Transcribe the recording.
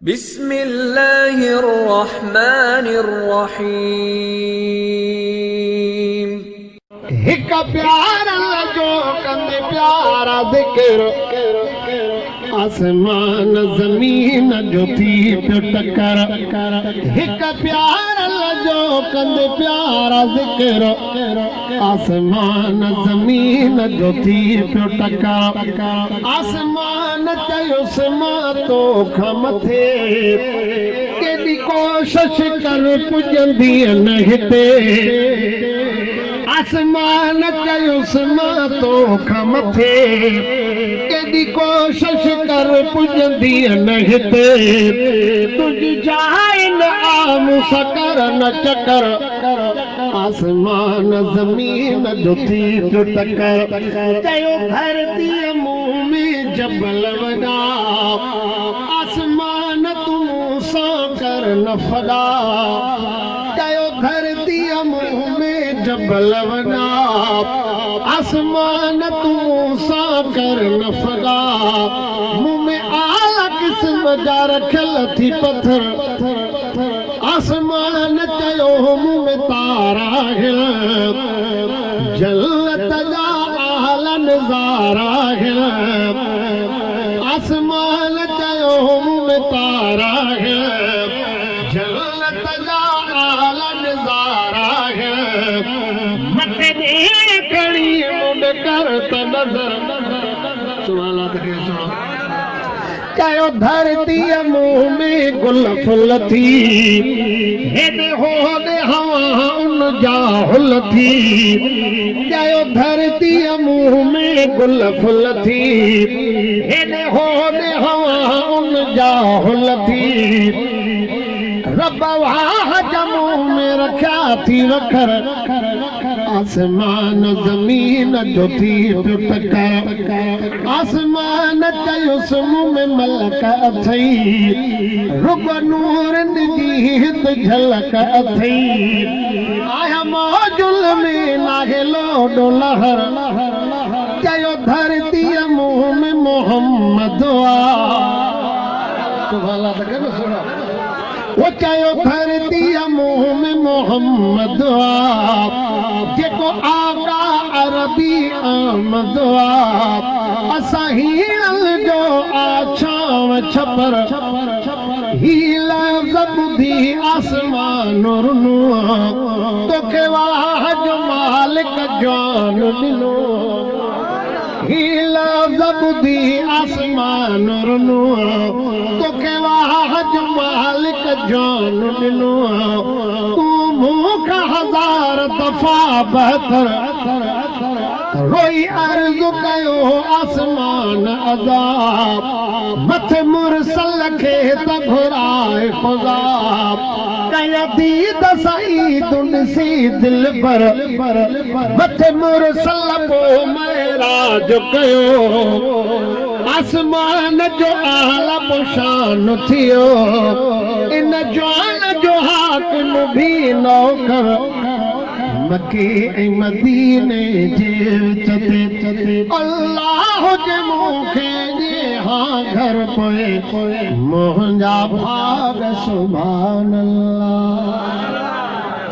बिस्मिल्लाहिर्रहमानिर्रहीम। हिक प्यार जो कंदे प्यारा ज़िक्र आसमान ज़मीन जो थी पियो टकर। हिक प्यार जो कंदे प्यारा ज़िक्र आसमान ज़मीन जो थी पियो टकर। आसमान चयोसि मां तोखां मथे केॾी कोशिश कर पुॼंदी न हिते। आसमान चयोसि मां तोखां मथे केॾी कोशिश कर पुॼंदी न हिते। तुंहिंजी जाइ न आम सकर न चकर आसमान ज़मीन जो थी पियो टकर। चयो धरतीअ मुंहुं में जबल वॾा आसमान तूं सां कर न फॾा। चयो धरतीअ मुंहुं में जबल वॾा आसमान तूं सां कर न फॾा। मुंहुं में आला क़िस्म जा रखियल थी पत्थर आसमान चयो मुंहुं में तारा हिल। जन्नत जा आला नज़ारा हिल। आसमान चयो मुंहुं में तारा हिल। जन्नत जा आला नज़ारा हिल। मथे खणी मुंड कर त नज़र सुवालात खे सुणो। चयो धरतीअ मुंहुं में गुल फुल थी हेॾे होॾे हवा उन जा हुल थी। चयो धरतीअ मुंहुं में गुल फुल थी हेॾे होॾे हवा उन जा हुल थी। रब वाह जमू में रखिया थी वखर आसमान ज़मीन जो थी पियो टकर। आसमान चयोसि मुंहुं में मलक अथई रुग नूरनि जी हिते झलक अथई। आया मौजुल में नाहे लोॾो लहर। चयो धरतीअ मुंहुं में मोहम्मद वो चयो धरतीअ मुंहुं में मोहम्मद जेको आका अरबी आमद असां हील जो आछाव छपर ही लफ़्ज़ ॿुधी आसमान रुनो तोखे वाह जो मालिक जान ॾिनो। ही लफ़्ज़ ॿुधी आसमान रुनो तोखे वाह जो मालिक जान ॾिनो। तूं मूंखां हज़ार दफ़ा बहितर रोई अर्ज़ु कयो आसमान अज़ाब। मथे मुरसल खे त घुराए ख़ुदा कया दीद सईद ॾिसी दिल पर मथे मुरसल पोइ महराज कयो। आसमान जो आला पोशान थियो इन जान जो हाकिम भी नौकर। मके ऐं मदीने जे विच ते अल्लाह जे मूंखे ॾे हा घर पोइ मुंहिंजा भाग सुभान अल्लाह।